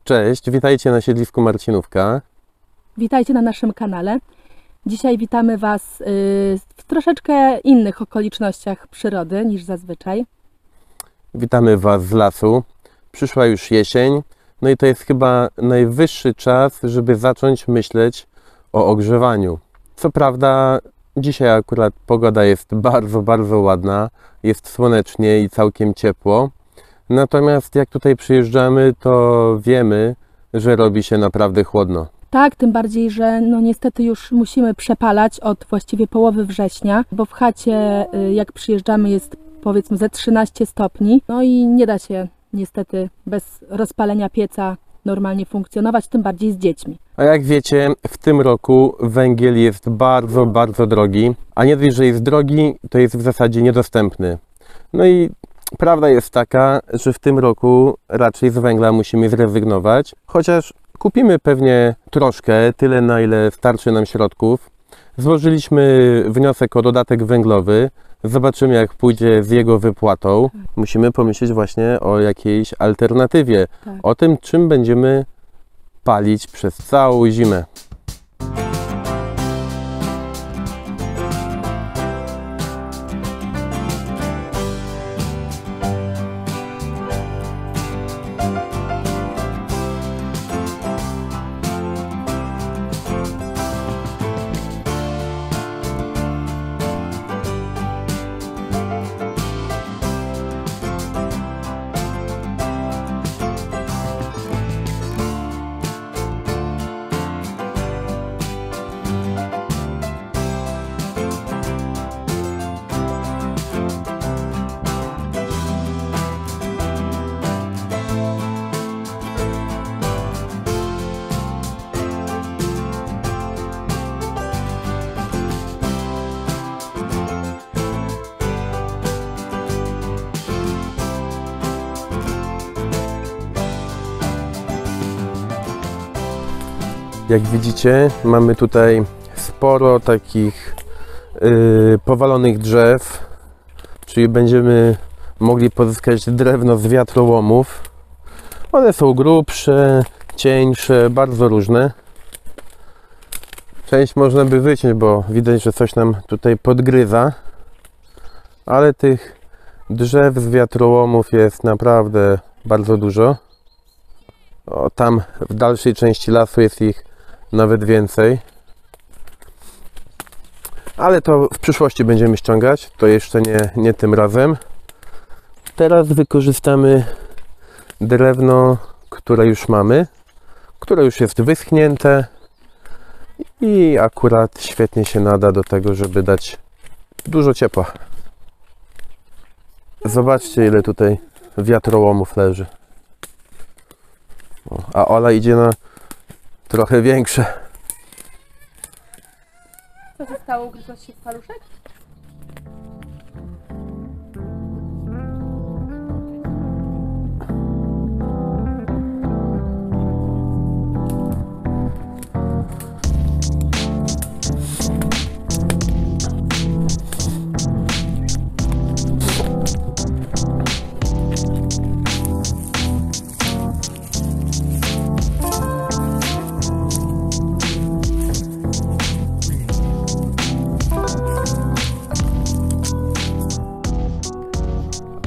Cześć, witajcie na siedlisku Marcinówka. Witajcie na naszym kanale. Dzisiaj witamy Was w troszeczkę innych okolicznościach przyrody niż zazwyczaj. Witamy Was z lasu. Przyszła już jesień, no i to jest chyba najwyższy czas, żeby zacząć myśleć o ogrzewaniu. Co prawda dzisiaj akurat pogoda jest bardzo ładna, jest słonecznie i całkiem ciepło. Natomiast jak tutaj przyjeżdżamy, to wiemy, że robi się naprawdę chłodno. Tak, tym bardziej, że no niestety już musimy przepalać od właściwie połowy września, bo w chacie jak przyjeżdżamy jest powiedzmy ze 13 stopni, no i nie da się niestety bez rozpalenia pieca normalnie funkcjonować, tym bardziej z dziećmi. A jak wiecie, w tym roku węgiel jest bardzo drogi, a nie dość, że jest drogi, to jest w zasadzie niedostępny. No i prawda jest taka, że w tym roku raczej z węgla musimy zrezygnować, chociaż kupimy pewnie troszkę, tyle na ile starczy nam środków. Złożyliśmy wniosek o dodatek węglowy, zobaczymy jak pójdzie z jego wypłatą. Musimy pomyśleć właśnie o jakiejś alternatywie, o tym czym będziemy palić przez całą zimę. Jak widzicie, mamy tutaj sporo takich powalonych drzew, czyli będziemy mogli pozyskać drewno z wiatrołomów. One są grubsze, cieńsze, bardzo różne. Część można by wyciąć, bo widać, że coś nam tutaj podgryza, ale tych drzew z wiatrołomów jest naprawdę bardzo dużo. O, tam w dalszej części lasu jest ich nawet więcej. Ale to w przyszłości będziemy ściągać. To jeszcze nie tym razem. Teraz wykorzystamy drewno, które już mamy, które już jest wyschnięte i akurat świetnie się nada do tego, żeby dać dużo ciepła. Zobaczcie, ile tutaj wiatrołomów leży. A Ola idzie na trochę większe. Co się stało? Ugryzłaś się w paluszek?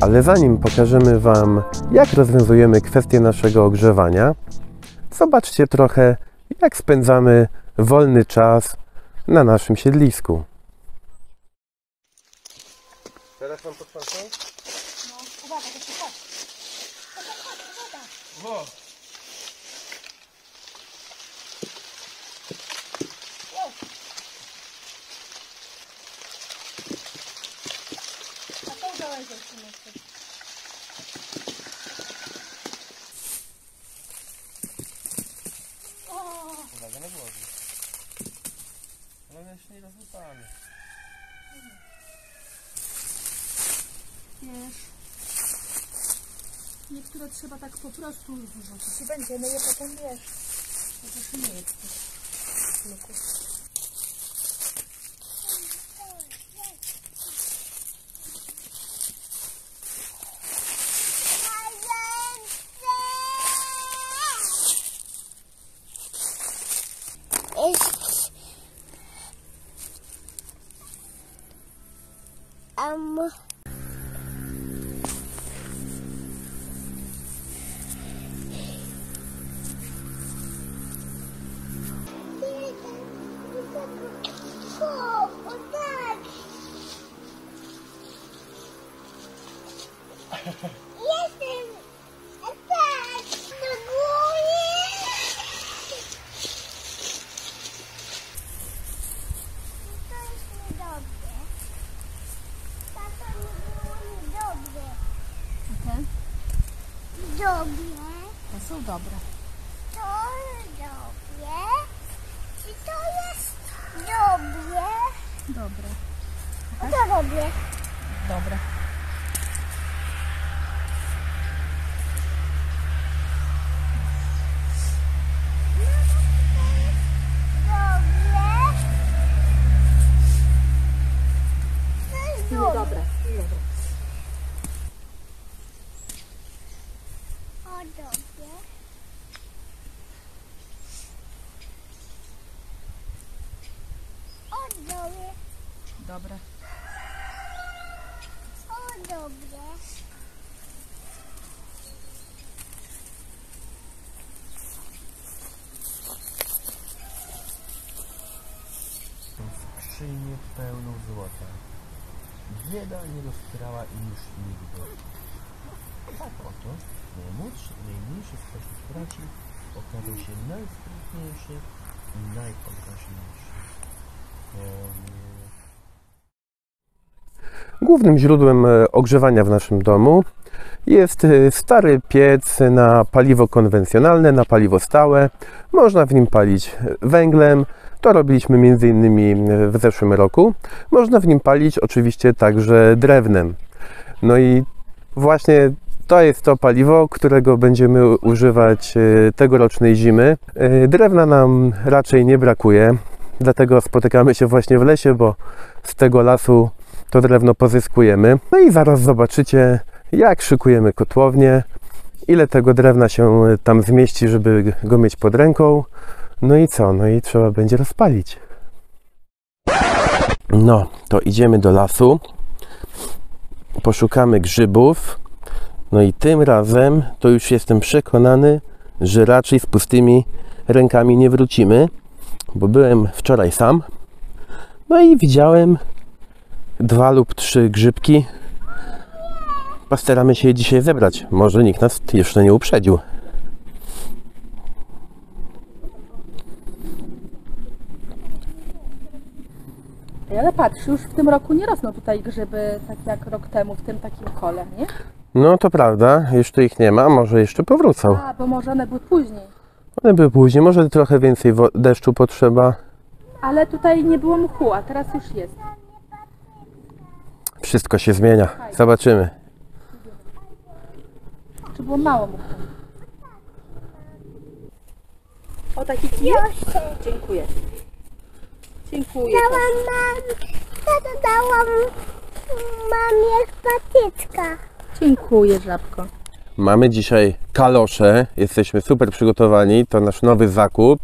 Ale zanim pokażemy Wam, jak rozwiązujemy kwestię naszego ogrzewania, zobaczcie trochę, jak spędzamy wolny czas na naszym siedlisku. Teraz mam potrząsnąć? No, uwaga, to się chodzi. Wo! A tą gałęzią się mocno. Uwaga na głowę. Ale jeszcze nie rozłupamy. Wiesz, niektóre trzeba tak po prostu wyrzucić i będziemy je potem, wiesz, chociaż nie jest to. Jestem tak do góry. To jest niedobre. Tato, nie było niedobre. Dobre. To są dobre. To dobre. Czy to jest dobre? Dobre. To dobre. Dobre. Dobre. O, dobre. O, dobre. Dobre. O, dobre. Skrzynię pełną złota. Bieda nie rozpierała im już nigdy. Tak oto najmniejszy spośród braci okazał się najsprytniejszy i najpoważniejszy. Głównym źródłem ogrzewania w naszym domu jest stary piec na paliwo konwencjonalne, na paliwo stałe. Można w nim palić węglem. To robiliśmy m.in. w zeszłym roku. Można w nim palić oczywiście także drewnem. No i właśnie to jest to paliwo, którego będziemy używać tegorocznej zimy. Drewna nam raczej nie brakuje, dlatego spotykamy się właśnie w lesie, bo z tego lasu to drewno pozyskujemy. No i zaraz zobaczycie, jak szykujemy kotłownię, ile tego drewna się tam zmieści, żeby go mieć pod ręką. No i co? No i trzeba będzie rozpalić. No, to idziemy do lasu. Poszukamy grzybów. No i tym razem to już jestem przekonany, że raczej z pustymi rękami nie wrócimy, bo byłem wczoraj sam. No i widziałem 2 lub 3 grzybki. Postaramy się je dzisiaj zebrać. Może nikt nas jeszcze nie uprzedził. Ale patrz, już w tym roku nie rosną tutaj grzyby tak jak rok temu w tym takim kole, nie? No to prawda, jeszcze ich nie ma, może jeszcze powrócą. A, bo może one były później. One były później, może trochę więcej deszczu potrzeba. Ale tutaj nie było mchu, a teraz już jest. Wszystko się zmienia, zobaczymy. Czy było mało mchu? O, taki kijek? Dziękuję. Dziękuję. Dałam mamie patyczka. Dziękuję, żabko. Mamy dzisiaj kalosze, jesteśmy super przygotowani, to nasz nowy zakup.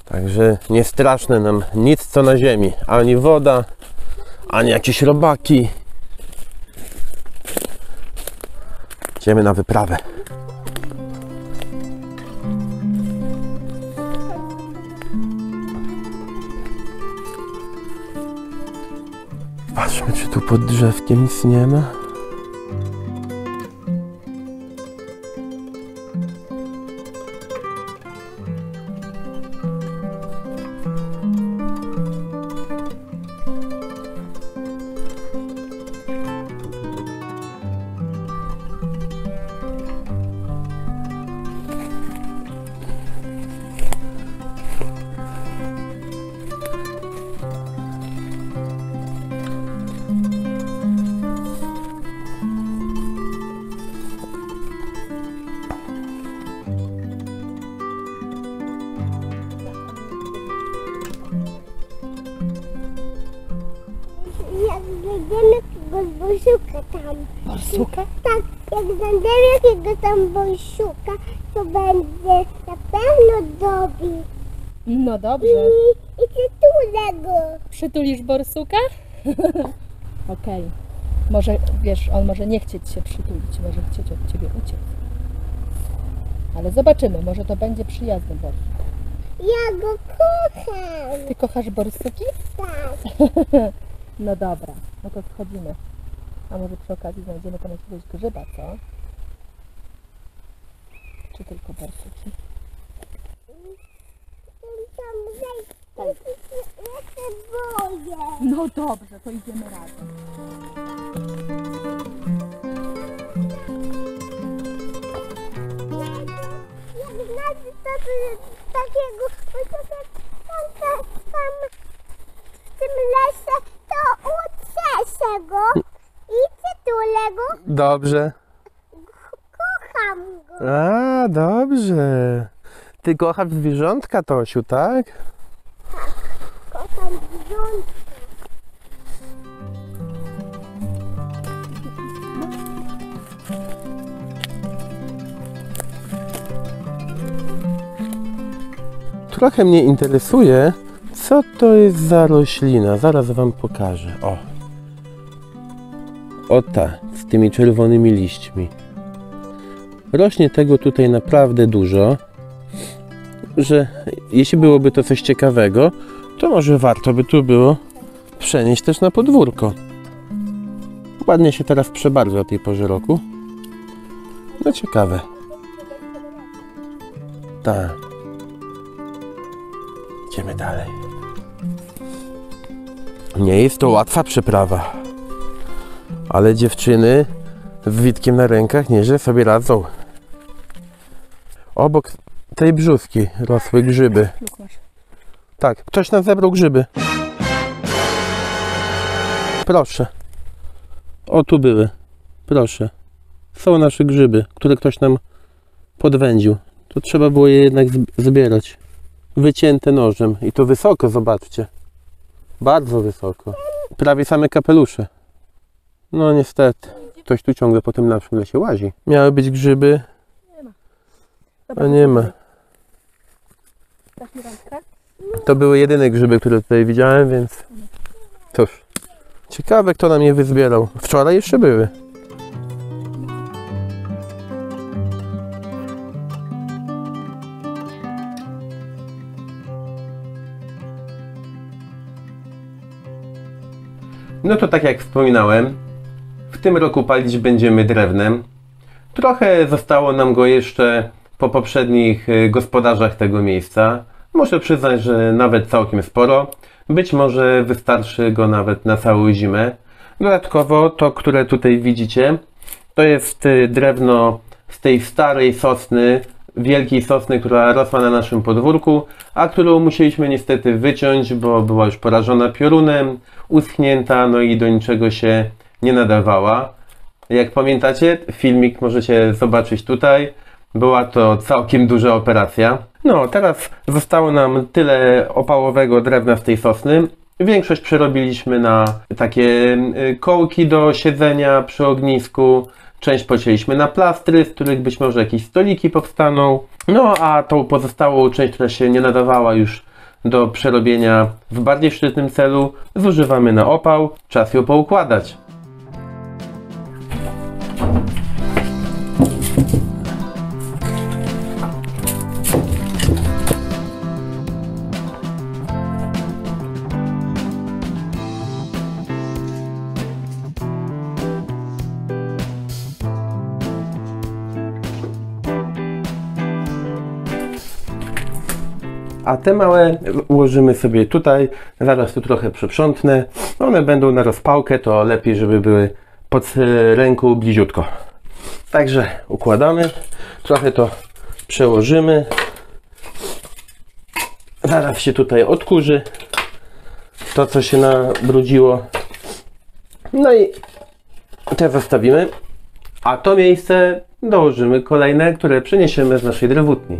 Także nie straszne nam nic co na ziemi, ani woda, ani jakieś robaki. Idziemy na wyprawę. Patrzmy, czy tu pod drzewkiem nic nie ma. Jak znajdziemy jakiegoś borsuka tam. Borsuka? Tak, jak znajdziemy jakiegoś tam borsuka, to będzie na pewno dobry. No dobrze. I przytulę go. Przytulisz borsuka? Okej. Może, wiesz, on może nie chcieć się przytulić, może chcieć od ciebie uciec. Ale zobaczymy, może to będzie przyjazny borsuk. Ja go kocham. Ty kochasz borsuki? Tak. No dobra, no to schodzimy. A może przy okazji znajdziemy tam jakiegoś grzyba, co? Czy tylko borsuki? Ja się boję. No dobrze, to idziemy razem. Jak znaczy takiego, tam w tym lesie, to ucieszę go i przytulę go, Dobrze. kocham go. A, dobrze. Ty kochasz zwierzątka, Tosiu, tak? Kocham zwierzątka. Trochę mnie interesuje, co to jest za roślina. Zaraz wam pokażę. O ta, z tymi czerwonymi liśćmi. Rośnie tego tutaj naprawdę dużo, że jeśli byłoby to coś ciekawego, to może warto by tu było przenieść też na podwórko. Ładnie się teraz przebarwia o tej porze roku. No ciekawe. Tak. Idziemy dalej. Nie jest to łatwa przeprawa, ale dziewczyny z Witkiem na rękach nieźle sobie radzą. Obok tej brzuski rosły grzyby. Luk masz. Tak, ktoś nam zebrał grzyby. Proszę. O, tu były. Proszę. Są nasze grzyby, które ktoś nam podwędził. To trzeba było je jednak zbierać. Wycięte nożem. I to wysoko, zobaczcie. Bardzo wysoko. Prawie same kapelusze. No niestety. Ktoś tu ciągle po tym naszym lesie łazi. Miały być grzyby, a nie ma. Dasz mi rączkę? To były jedyne grzyby, które tutaj widziałem, więc cóż. Ciekawe, kto nam je wyzbierał. Wczoraj jeszcze były. No to tak jak wspominałem, w tym roku palić będziemy drewnem. Trochę zostało nam go jeszcze po poprzednich gospodarzach tego miejsca. Muszę przyznać, że nawet całkiem sporo. Być może wystarczy go nawet na całą zimę. Dodatkowo to, które tutaj widzicie, to jest drewno z tej starej sosny, wielkiej sosny, która rosła na naszym podwórku, a którą musieliśmy niestety wyciąć, bo była już porażona piorunem, uschnięta, no i do niczego się nie nadawała. Jak pamiętacie, filmik możecie zobaczyć tutaj. Była to całkiem duża operacja. No, teraz zostało nam tyle opałowego drewna z tej sosny. Większość przerobiliśmy na takie kołki do siedzenia przy ognisku. Część pocięliśmy na plastry, z których być może jakieś stoliki powstaną. No, a tą pozostałą część, która się nie nadawała już do przerobienia w bardziej szczytnym celu, zużywamy na opał. Czas ją poukładać. A te małe ułożymy sobie tutaj, zaraz tu trochę przeprzątnę. One będą na rozpałkę, to lepiej, żeby były pod ręką bliziutko. Także układamy, trochę to przełożymy. Zaraz się tutaj odkurzy to, co się nabrudziło. No i te zostawimy, a to miejsce dołożymy kolejne, które przeniesiemy z naszej drewutni.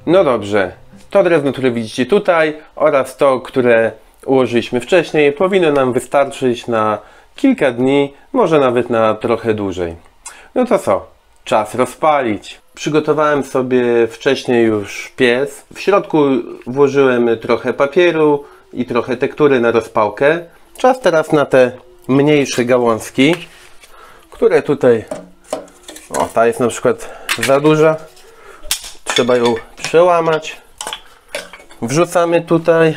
No dobrze, to drewno, które widzicie tutaj oraz to, które ułożyliśmy wcześniej, powinno nam wystarczyć na kilka dni, może nawet na trochę dłużej. No to co? Czas rozpalić. Przygotowałem sobie wcześniej już piec. W środku włożyłem trochę papieru i trochę tektury na rozpałkę. Czas teraz na te mniejsze gałązki, które tutaj... O, ta jest na przykład za duża. Trzeba ją przełamać. Wrzucamy tutaj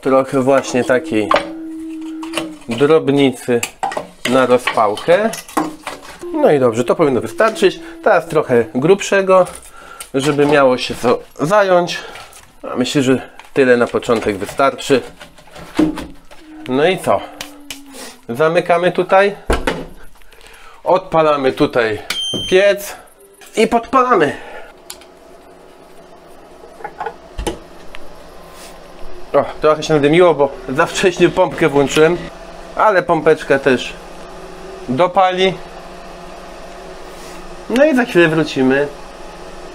trochę właśnie takiej drobnicy na rozpałkę. No i dobrze, to powinno wystarczyć. Teraz trochę grubszego, żeby miało się co zająć. A myślę, że tyle na początek wystarczy. No i co? Zamykamy tutaj. Odpalamy tutaj piec i podpalamy. O, trochę się nadymiło, bo za wcześnie pompkę włączyłem, ale pompeczka też dopali. No i za chwilę wrócimy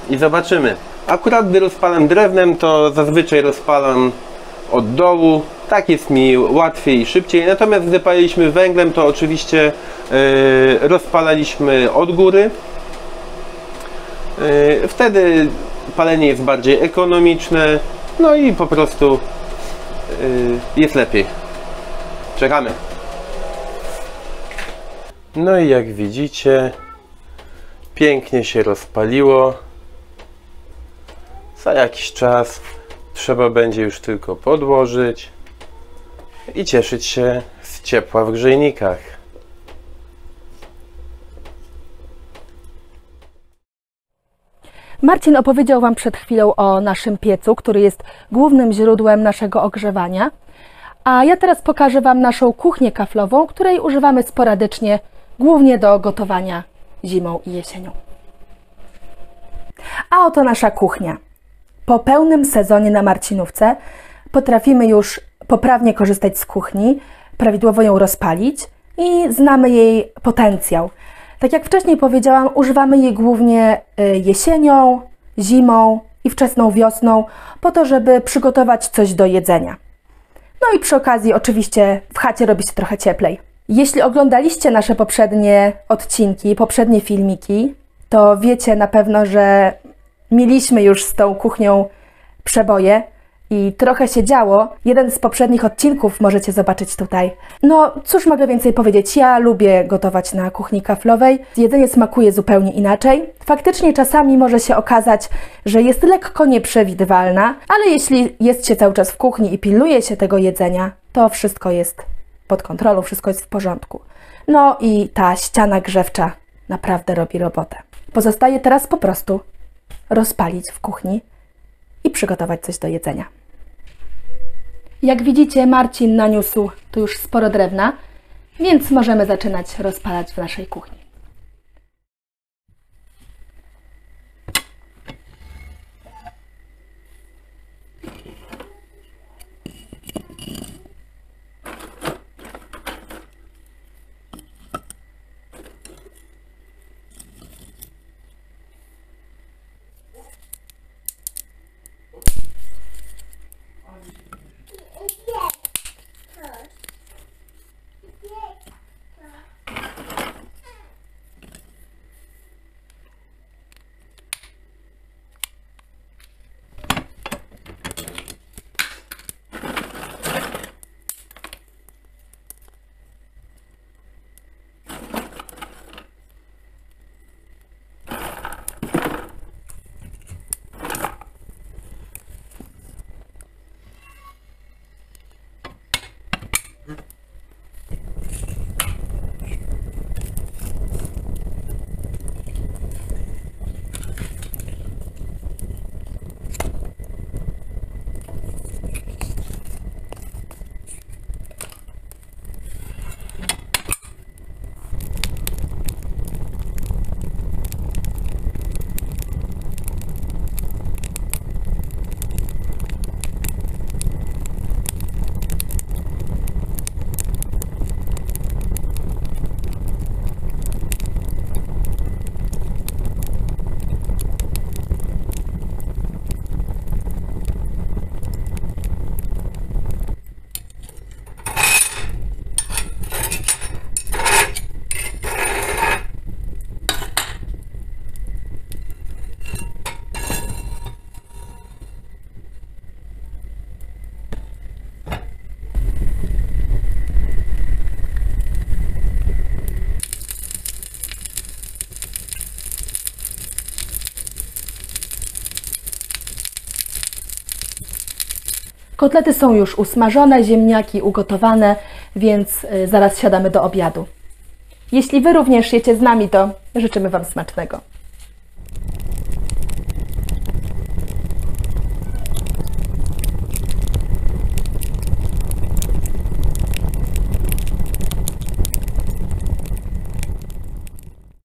i zobaczymy. Akurat gdy rozpalam drewnem, to zazwyczaj rozpalam od dołu. Tak jest mi łatwiej i szybciej. Natomiast gdy paliliśmy węglem, to oczywiście rozpalaliśmy od góry. Wtedy palenie jest bardziej ekonomiczne. No i po prostu jest lepiej. Czekamy. No i jak widzicie, pięknie się rozpaliło. Za jakiś czas trzeba będzie już tylko podłożyć i cieszyć się z ciepła w grzejnikach. Marcin opowiedział Wam przed chwilą o naszym piecu, który jest głównym źródłem naszego ogrzewania. A ja teraz pokażę Wam naszą kuchnię kaflową, której używamy sporadycznie, głównie do gotowania zimą i jesienią. A oto nasza kuchnia. Po pełnym sezonie na Marcinówce potrafimy już poprawnie korzystać z kuchni, prawidłowo ją rozpalić i znamy jej potencjał. Tak jak wcześniej powiedziałam, używamy jej głównie jesienią, zimą i wczesną wiosną po to, żeby przygotować coś do jedzenia. No i przy okazji oczywiście w chacie robi się trochę cieplej. Jeśli oglądaliście nasze poprzednie odcinki, poprzednie filmiki, to wiecie na pewno, że mieliśmy już z tą kuchnią przeboje i trochę się działo. Jeden z poprzednich odcinków możecie zobaczyć tutaj. No cóż mogę więcej powiedzieć, ja lubię gotować na kuchni kaflowej. Jedzenie smakuje zupełnie inaczej. Faktycznie czasami może się okazać, że jest lekko nieprzewidywalna, ale jeśli jest się cały czas w kuchni i pilnuje się tego jedzenia, to wszystko jest pod kontrolą, wszystko jest w porządku. No i ta ściana grzewcza naprawdę robi robotę. Pozostaje teraz po prostu rozpalić w kuchni i przygotować coś do jedzenia. Jak widzicie, Marcin naniósł tu już sporo drewna, więc możemy zaczynać rozpalać w naszej kuchni. Kotlety są już usmażone, ziemniaki ugotowane, więc zaraz siadamy do obiadu. Jeśli Wy również jecie z nami, to życzymy Wam smacznego.